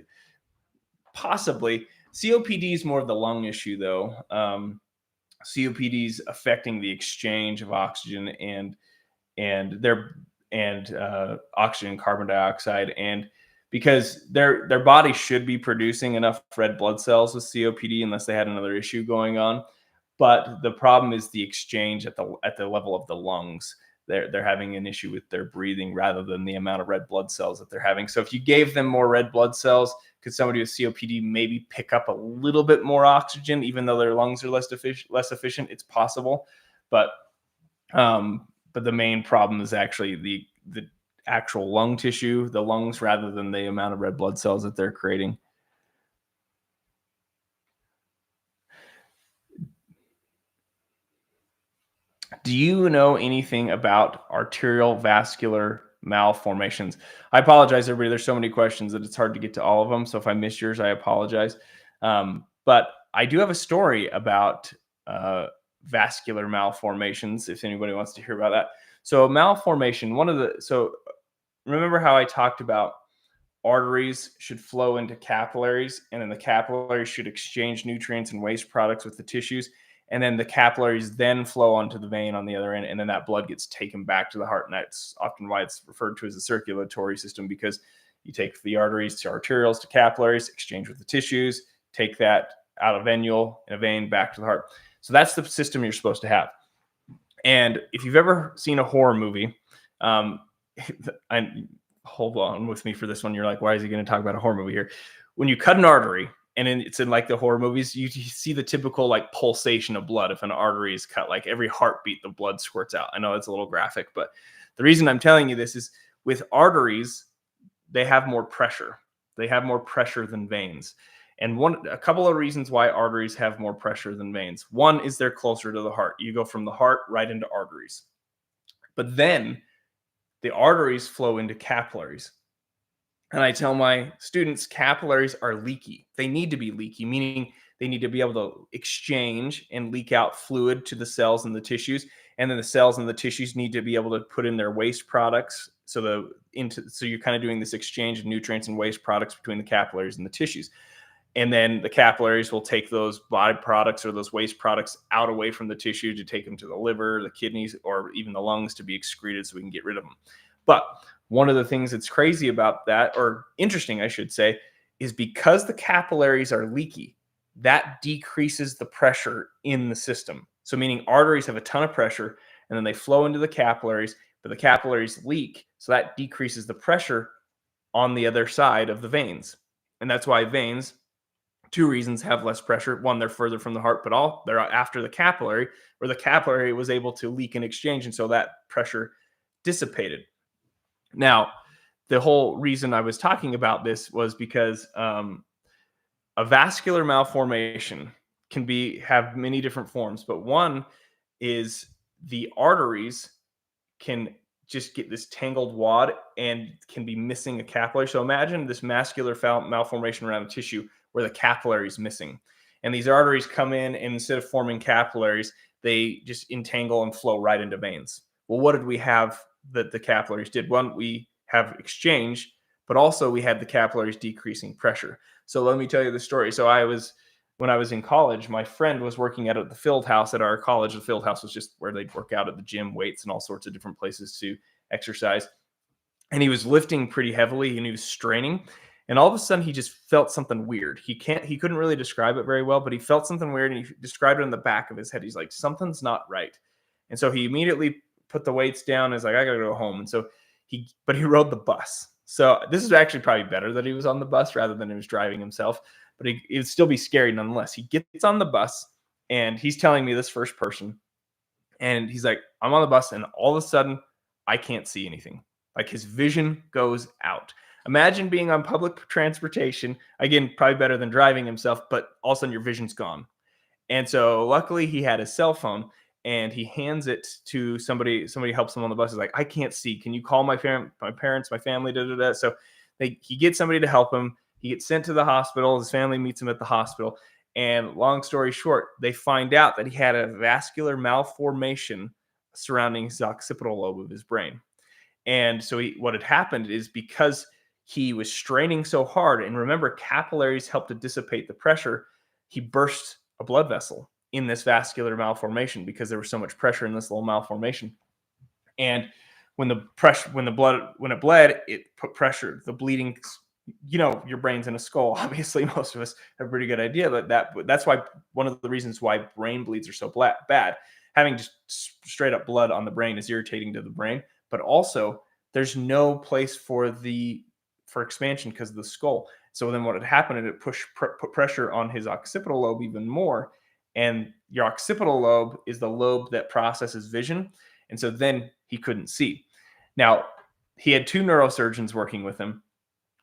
[SPEAKER 1] possibly. COPD is more of the lung issue, though. COPD is affecting the exchange of oxygen and their and oxygen and carbon dioxide, and because their body should be producing enough red blood cells with COPD unless they had another issue going on. But the problem is the exchange at the level of the lungs. They're having an issue with their breathing rather than the amount of red blood cells that they're having. So if you gave them more red blood cells, could somebody with COPD maybe pick up a little bit more oxygen, even though their lungs are less efficient? It's possible, but the main problem is actually the actual lung tissue, the lungs, rather than the amount of red blood cells that they're creating. Do you know anything about arterial vascular malformations? I apologize, everybody. There's so many questions that it's hard to get to all of them. So if I missed yours, I apologize. But I do have a story about vascular malformations, if anybody wants to hear about that. So malformation, so remember how I talked about arteries should flow into capillaries, and then the capillaries should exchange nutrients and waste products with the tissues, and then the capillaries then flow onto the vein on the other end, and then that blood gets taken back to the heart. And that's often why it's referred to as a circulatory system, because you take the arteries to arterioles to capillaries, exchange with the tissues, take that out of venule in a vein back to the heart. So that's the system you're supposed to have. And if you've ever seen a horror movie, hold on with me for this one. You're like, why is he going to talk about a horror movie here? When you cut an artery, and it's in like the horror movies, you see the typical like pulsation of blood. If an artery is cut, like every heartbeat, the blood squirts out. I know it's a little graphic, but the reason I'm telling you this is with arteries, they have more pressure. They have more pressure than veins. And a couple of reasons why arteries have more pressure than veins. One is they're closer to the heart. You go from the heart right into arteries. But then the arteries flow into capillaries. And I tell my students, capillaries are leaky. They need to be leaky, meaning they need to be able to exchange and leak out fluid to the cells and the tissues. And then the cells and the tissues need to be able to put in their waste products. So you're kind of doing this exchange of nutrients and waste products between the capillaries and the tissues. And then the capillaries will take those byproducts or those waste products out away from the tissue to take them to the liver, the kidneys, or even the lungs to be excreted so we can get rid of them. But one of the things that's crazy about that, or interesting, I should say, is because the capillaries are leaky, that decreases the pressure in the system. So meaning arteries have a ton of pressure and then they flow into the capillaries, but the capillaries leak. So that decreases the pressure on the other side of the veins. And that's why veins, two reasons, have less pressure. One, they're further from the heart, but they're after the capillary, where the capillary was able to leak and exchange. And so that pressure dissipated. Now, the whole reason I was talking about this was because a vascular malformation can have many different forms, but one is the arteries can just get this tangled wad and can be missing a capillary. So imagine this vascular malformation around a tissue where the capillary is missing. And these arteries come in, and instead of forming capillaries, they just entangle and flow right into veins. Well, what did we have that the capillaries did? One, we have exchange, but also we had the capillaries decreasing pressure. So let me tell you the story. So when I was in college, my friend was working out at the field house at our college. The field house was just where they'd work out at the gym, weights, and all sorts of different places to exercise. And he was lifting pretty heavily and he was straining. And all of a sudden he just felt something weird. He couldn't really describe it very well, but he felt something weird and he described it in the back of his head. He's like, something's not right. And so he immediately put the weights down and is like, I gotta go home. And so he rode the bus. So this is actually probably better that he was on the bus rather than he was driving himself, but it would still be scary nonetheless. He gets on the bus and he's telling me this first person. And he's like, I'm on the bus and all of a sudden I can't see anything. Like his vision goes out. Imagine being on public transportation. Again, probably better than driving himself, but all of a sudden your vision's gone. And so luckily he had his cell phone and he hands it to somebody. Somebody helps him on the bus. He's like, I can't see. Can you call my parents, my family? So he gets somebody to help him. He gets sent to the hospital. His family meets him at the hospital. And long story short, they find out that he had a vascular malformation surrounding his occipital lobe of his brain. And so what had happened is because he was straining so hard, and remember, capillaries help to dissipate the pressure, he burst a blood vessel in this vascular malformation because there was so much pressure in this little malformation. And when it bled, it put pressure. The bleeding, your brain's in a skull. Obviously, most of us have a pretty good idea, but that's why one of the reasons why brain bleeds are so bad. Having just straight up blood on the brain is irritating to the brain, but also there's no place for expansion because of the skull. So then what had happened is it put pressure on his occipital lobe even more. And your occipital lobe is the lobe that processes vision. And so then he couldn't see. Now, he had two neurosurgeons working with him.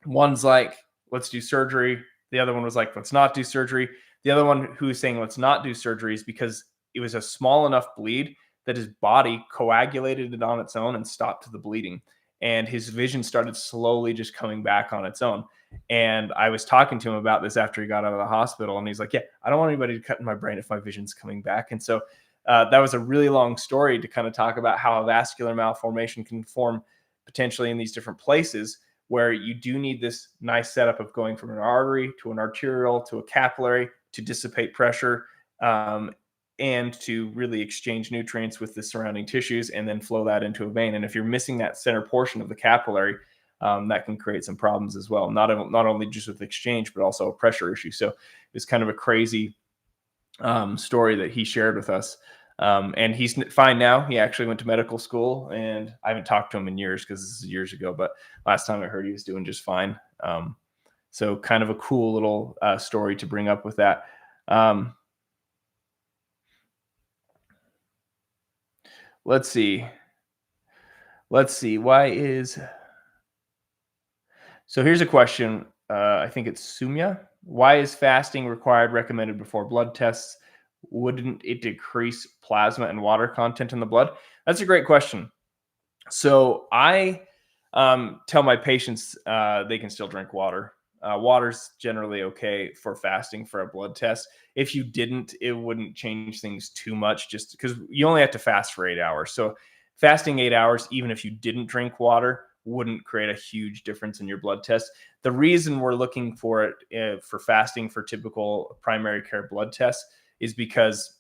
[SPEAKER 1] One's like, let's do surgery. The other one was like, let's not do surgery. The other one who was saying, let's not do surgery is because it was a small enough bleed that his body coagulated it on its own and stopped the bleeding. And his vision started slowly just coming back on its own. And I was talking to him about this after he got out of the hospital. And he's like, yeah, I don't want anybody to cut in my brain if my vision's coming back. And so that was a really long story to kind of talk about how a vascular malformation can form potentially in these different places where you do need this nice setup of going from an artery to an arterial to a capillary to dissipate pressure and to really exchange nutrients with the surrounding tissues and then flow that into a vein. And if you're missing that center portion of the capillary, that can create some problems as well. Not only just with exchange, but also a pressure issue. So it's kind of a crazy story that he shared with us. And he's fine now. He actually went to medical school, and I haven't talked to him in years because this is years ago, but last time I heard he was doing just fine. So kind of a cool little story to bring up with that. Let's see. So here's a question. I think it's Sumya. Why is fasting required, recommended before blood tests? Wouldn't it decrease plasma and water content in the blood? That's a great question. So I tell my patients they can still drink water. Water's generally okay for fasting for a blood test. If you didn't, it wouldn't change things too much just because you only have to fast for 8 hours. So fasting 8 hours, even if you didn't drink water, wouldn't create a huge difference in your blood test. The reason we're looking for it for fasting for typical primary care blood tests is because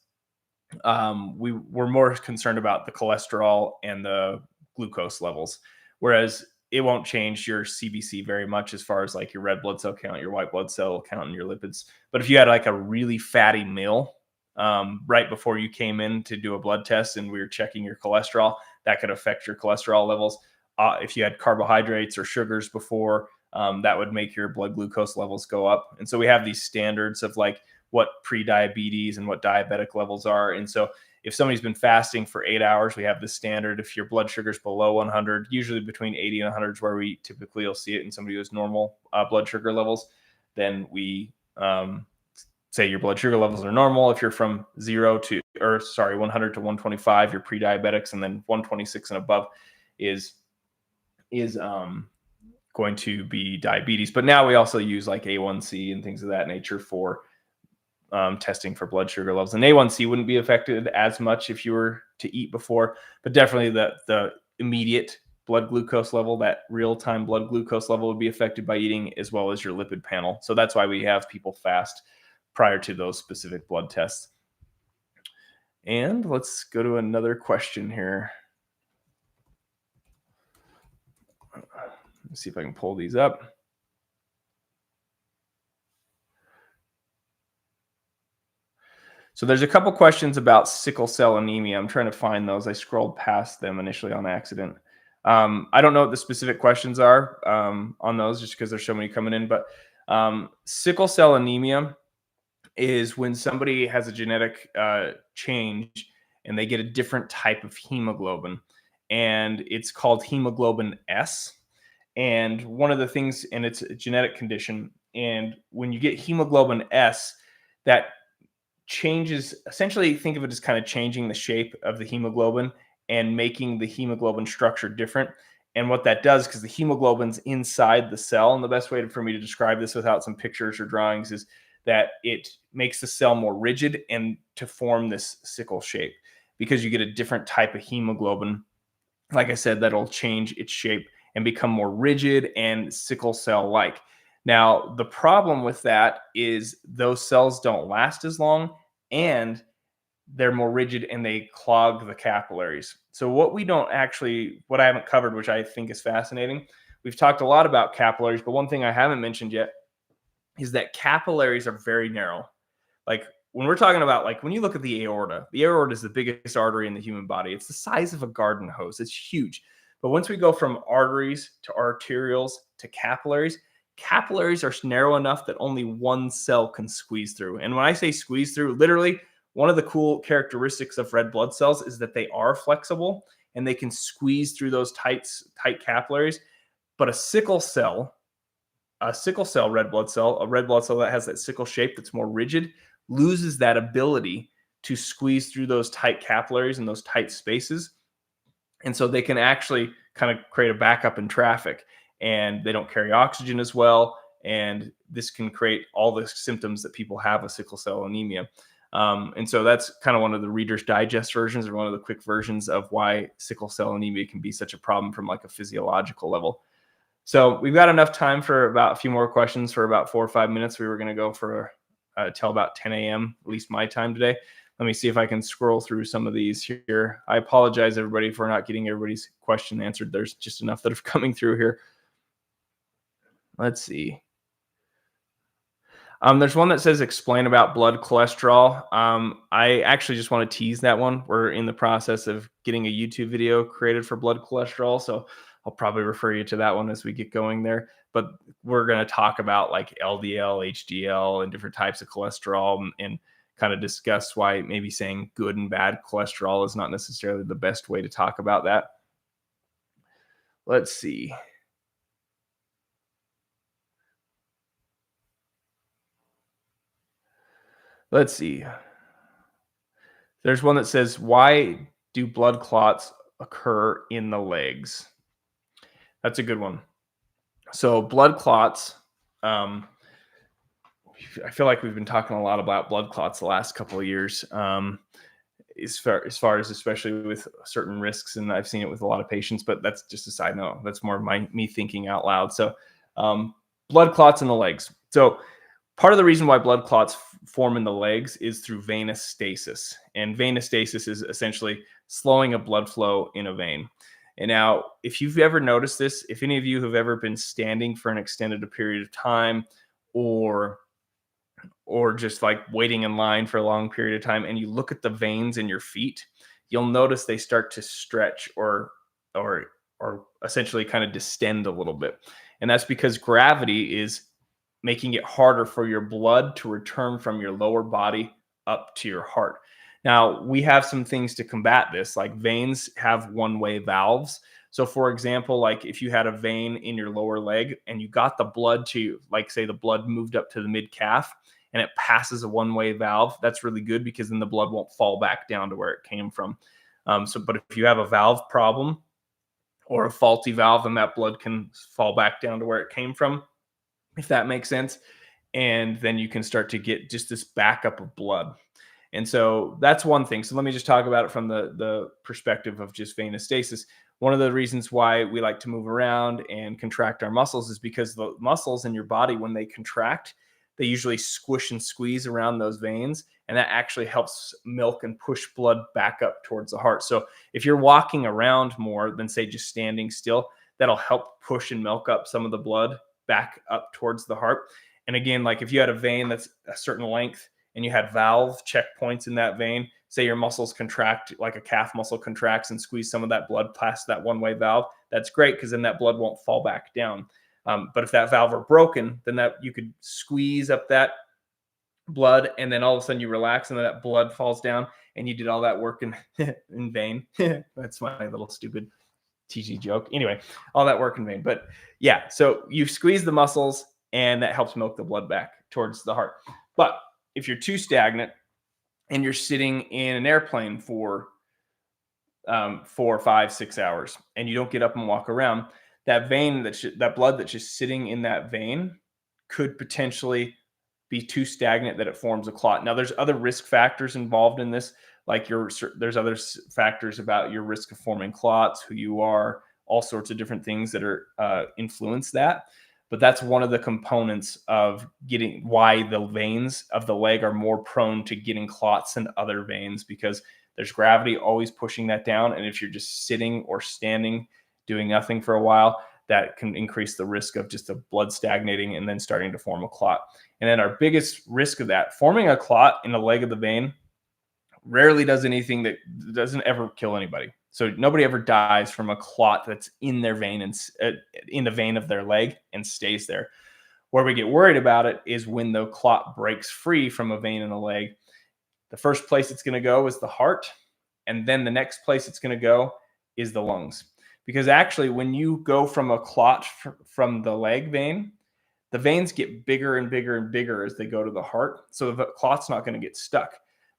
[SPEAKER 1] we're more concerned about the cholesterol and the glucose levels, whereas it won't change your CBC very much as far as like your red blood cell count, your white blood cell count, and your lipids. But if you had like a really fatty meal right before you came in to do a blood test and we were checking your cholesterol, that could affect your cholesterol levels. If you had carbohydrates or sugars before, that would make your blood glucose levels go up. And so we have these standards of like what pre-diabetes and what diabetic levels are. And so if somebody's been fasting for 8 hours, we have the standard. If your blood sugar is below 100, usually between 80 and 100 is where we typically will see it in somebody who has normal blood sugar levels, then we say your blood sugar levels are normal. If you're from 100 to 125, you're pre-diabetics, and then 126 and above is going to be diabetes. But now we also use like A1C and things of that nature for testing for blood sugar levels. And A1C wouldn't be affected as much if you were to eat before, but definitely the immediate blood glucose level, that real-time blood glucose level, would be affected by eating, as well as your lipid panel. So that's why we have people fast prior to those specific blood tests. And let's go to another question here. Let's see if I can pull these up. So there's a couple questions about sickle cell anemia. I'm trying to find those. I scrolled past them initially on accident. I don't know what the specific questions are on those just because there's so many coming in, but sickle cell anemia is when somebody has a genetic change and they get a different type of hemoglobin, and it's called hemoglobin S. And one of the things, and it's a genetic condition, and when you get hemoglobin S, that changes, essentially think of it as kind of changing the shape of the hemoglobin and making the hemoglobin structure different. And what that does, because the hemoglobin's inside the cell, and the best way for me to describe this without some pictures or drawings is that it makes the cell more rigid and to form this sickle shape. because you get a different type of hemoglobin. Like I said, that'll change its shape and become more rigid and sickle cell like. Now, the problem with that is those cells don't last as long, and they're more rigid and they clog the capillaries. So what I haven't covered, which I think is fascinating, we've talked a lot about capillaries, but one thing I haven't mentioned yet is that capillaries are very narrow. Like when we're talking about, like when you look at the aorta is the biggest artery in the human body. It's the size of a garden hose. It's huge. But once we go from arteries to arterioles to capillaries are narrow enough that only one cell can squeeze through. And when I say squeeze through, literally, one of the cool characteristics of red blood cells is that they are flexible and they can squeeze through those tight capillaries. But a sickle cell red blood cell, a red blood cell that has that sickle shape that's more rigid, loses that ability to squeeze through those tight capillaries and those tight spaces. And so they can actually kind of create a backup in traffic, and they don't carry oxygen as well. And this can create all the symptoms that people have with sickle cell anemia. And so that's kind of one of the Reader's Digest versions, or one of the quick versions of why sickle cell anemia can be such a problem from like a physiological level. So we've got enough time for about a few more questions for about 4 or 5 minutes. We were going to go for till about 10 a.m., at least my time today. Let me see if I can scroll through some of these here. I apologize, everybody, for not getting everybody's question answered. There's just enough that are coming through here. Let's see. There's one that says explain about blood cholesterol. I actually just want to tease that one. We're in the process of getting a YouTube video created for blood cholesterol, so I'll probably refer you to that one as we get going there. But we're going to talk about like LDL, HDL, and different types of cholesterol, and kind of discuss why maybe saying good and bad cholesterol is not necessarily the best way to talk about that. Let's see. There's one that says, why do blood clots occur in the legs? That's a good one. So blood clots, I feel like we've been talking a lot about blood clots the last couple of years, as far as especially with certain risks, and I've seen it with a lot of patients, but that's just a side note. That's more me thinking out loud. So blood clots in the legs. So part of the reason why blood clots form in the legs is through venous stasis. And venous stasis is essentially slowing a blood flow in a vein. And now, if you've ever noticed this, if any of you have ever been standing for an extended period of time, or just like waiting in line for a long period of time, and you look at the veins in your feet, you'll notice they start to stretch or essentially kind of distend a little bit. And that's because gravity is making it harder for your blood to return from your lower body up to your heart. Now, we have some things to combat this, like veins have one-way valves. So for example, like if you had a vein in your lower leg and you got the blood to, like say the blood moved up to the mid-calf and it passes a one-way valve, that's really good, because then the blood won't fall back down to where it came from. But if you have a valve problem or a faulty valve, then that blood can fall back down to where it came from, if that makes sense. And then you can start to get just this backup of blood. And so that's one thing. So let me just talk about it from the perspective of just venous stasis. One of the reasons why we like to move around and contract our muscles is because the muscles in your body, when they contract, they usually squish and squeeze around those veins. And that actually helps milk and push blood back up towards the heart. So if you're walking around more than, say, just standing still, that'll help push and milk up some of the blood back up towards the heart. And again, like if you had a vein that's a certain length and you had valve checkpoints in that vein, say your muscles contract, like a calf muscle contracts and squeeze some of that blood past that one-way valve, that's great, because then that blood won't fall back down. But if that valve are broken, then that you could squeeze up that blood, and then all of a sudden you relax, and then that blood falls down, and you did all that work in vain. That's my little stupid TG joke. Anyway, all that work in vain. But yeah, so you squeeze the muscles, and that helps milk the blood back towards the heart. But if you're too stagnant and you're sitting in an airplane for 4, 5, 6 hours, and you don't get up and walk around, that vein, that blood that's just sitting in that vein could potentially be too stagnant that it forms a clot. Now, there's other risk factors involved in this, Like there's other factors about your risk of forming clots, who you are, all sorts of different things that are influence that. But that's one of the components of getting why the veins of the leg are more prone to getting clots than other veins, because there's gravity always pushing that down. And if you're just sitting or standing, doing nothing for a while, that can increase the risk of just the blood stagnating and then starting to form a clot. And then our biggest risk of that, forming a clot in the leg of the vein, rarely does anything that doesn't ever kill anybody. So nobody ever dies from a clot that's in their vein and in the vein of their leg and stays there. Where we get worried about it is when the clot breaks free from a vein in the leg. The first place it's going to go is the heart, and then the next place it's going to go is the lungs. Because actually, when you go from a clot from the leg vein, the veins get bigger and bigger and bigger as they go to the heart. So the clot's not going to get stuck.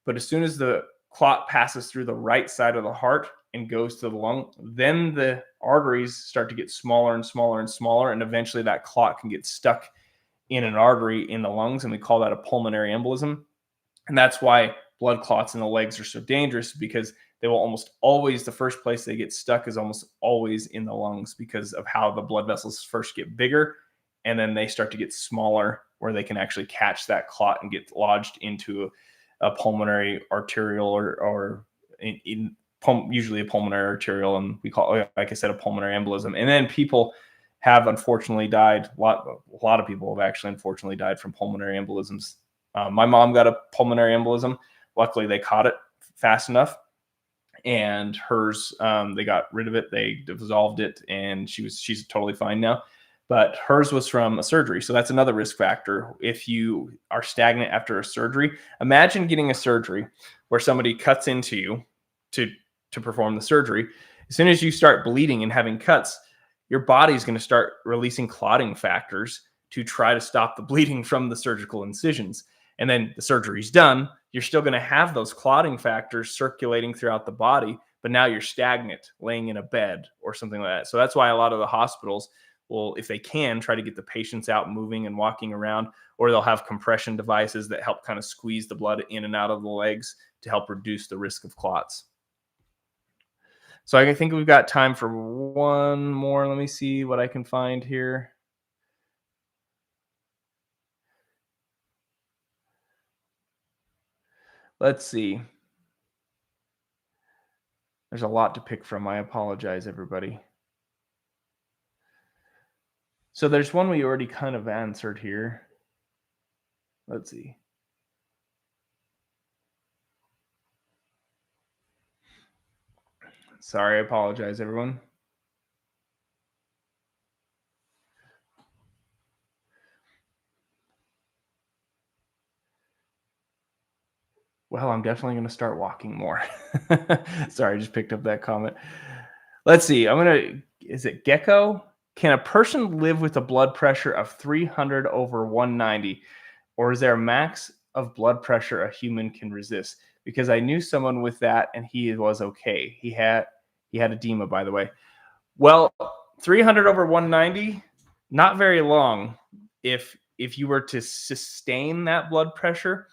[SPEAKER 1] But as soon as the clot passes through the right side of the heart and goes to the lung, then the arteries start to get smaller and smaller and smaller. And eventually that clot can get stuck in an artery in the lungs. And we call that a pulmonary embolism. And that's why blood clots in the legs are so dangerous, because they will almost always, the first place they get stuck is almost always in the lungs, because of how the blood vessels first get bigger and then they start to get smaller, where they can actually catch that clot and get lodged into a pulmonary arterial or usually a pulmonary arterial, and we call it, like I said, a pulmonary embolism. And then people have unfortunately died. A lot of people have actually unfortunately died from pulmonary embolisms. My mom got a pulmonary embolism. Luckily, they caught it fast enough, and hers, they got rid of it. They dissolved it, and she's totally fine now. But hers was from a surgery. So that's another risk factor. If you are stagnant after a surgery, imagine getting a surgery where somebody cuts into you to perform the surgery. As soon as you start bleeding and having cuts, your body's going to start releasing clotting factors to try to stop the bleeding from the surgical incisions. And then the surgery's done. You're still going to have those clotting factors circulating throughout the body, but now you're stagnant, laying in a bed or something like that. So that's why a lot of the hospitals will, if they can, try to get the patients out moving and walking around, or they'll have compression devices that help kind of squeeze the blood in and out of the legs to help reduce the risk of clots. So I think we've got time for one more. Let me see what I can find here. Let's see. There's a lot to pick from. I apologize, everybody. So there's one we already kind of answered here. Let's see. Sorry, I apologize, everyone. Well, I'm definitely going to start walking more. Sorry, I just picked up that comment. Let's see. Is it Gecko? Can a person live with a blood pressure of 300 over 190? Or is there a max of blood pressure a human can resist? Because I knew someone with that and he was okay. He had edema, by the way. Well, 300 over 190, not very long. If you were to sustain that blood pressure,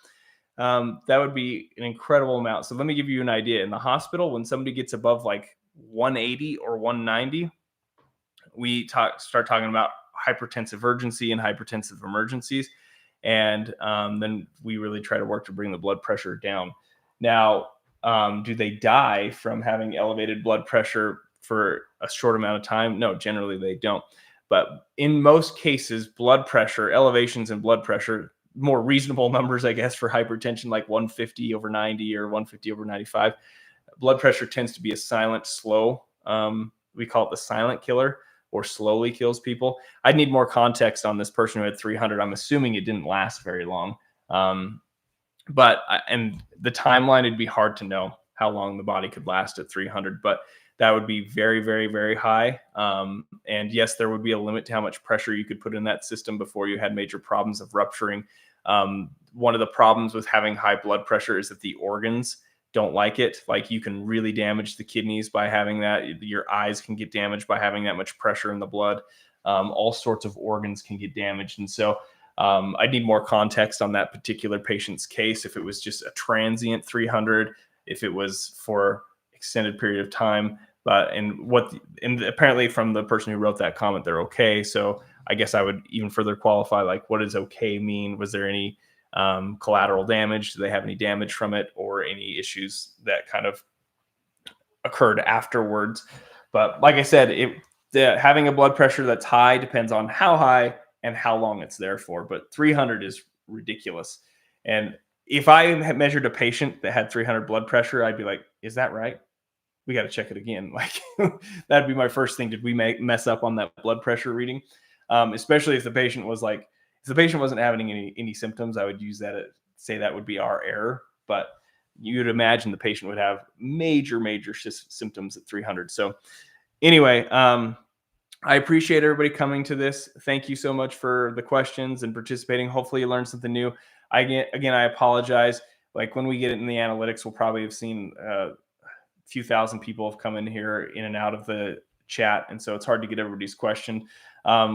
[SPEAKER 1] that would be an incredible amount. So let me give you an idea. In the hospital, when somebody gets above like 180 or 190, we start talking about hypertensive urgency and hypertensive emergencies. And then we really try to work to bring the blood pressure down. Now, do they die from having elevated blood pressure for a short amount of time? No, generally they don't. But in most cases, blood pressure, elevations in blood pressure, more reasonable numbers, I guess, for hypertension, like 150 over 90 or 150 over 95, blood pressure tends to be a silent, slow. We call it the silent killer, or slowly kills people. I'd need more context on this person who had 300. I'm assuming it didn't last very long. And the timeline, it'd be hard to know how long the body could last at 300, but that would be very, very, very high. And yes, there would be a limit to how much pressure you could put in that system before you had major problems of rupturing. One of the problems with having high blood pressure is that the organs don't like it. Like, you can really damage the kidneys by having that. Your eyes can get damaged by having that much pressure in the blood. All sorts of organs can get damaged. And so I'd need more context on that particular patient's case. If it was just a transient 300, if it was for extended period of time. But and apparently from the person who wrote that comment, they're okay. So I guess I would even further qualify, like, what does okay mean? Was there any collateral damage? Do they have any damage from it, or any issues that kind of occurred afterwards? But like I said, having a blood pressure that's high depends on how high and how long it's there for. But 300 is ridiculous. And if I had measured a patient that had 300 blood pressure, I'd be like, is that right? We got to check it again. Like, that'd be my first thing. Did we mess up on that blood pressure reading? Especially if the patient was like, if the patient wasn't having any symptoms, I would use that, say that would be our error. But you'd imagine the patient would have major symptoms at 300. So anyway, I appreciate everybody coming to this. Thank you so much for the questions and participating. Hopefully you learned something new. I apologize. Like, when we get it in the analytics, we'll probably have seen a few thousand people have come in here in and out of the chat. And so it's hard to get everybody's question.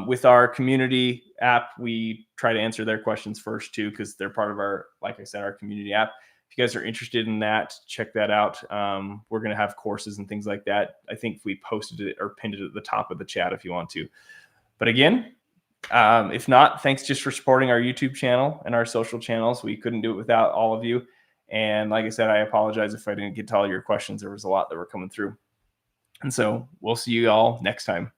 [SPEAKER 1] With our community app, we try to answer their questions first too, because they're part of our, like I said, our community app. If you guys are interested in that, check that out. We're going to have courses and things like that. I think we posted it or pinned it at the top of the chat if you want to. But again, if not, thanks just for supporting our YouTube channel and our social channels. We couldn't do it without all of you. And like I said, I apologize if I didn't get to all your questions. There was a lot that were coming through. And so we'll see you all next time.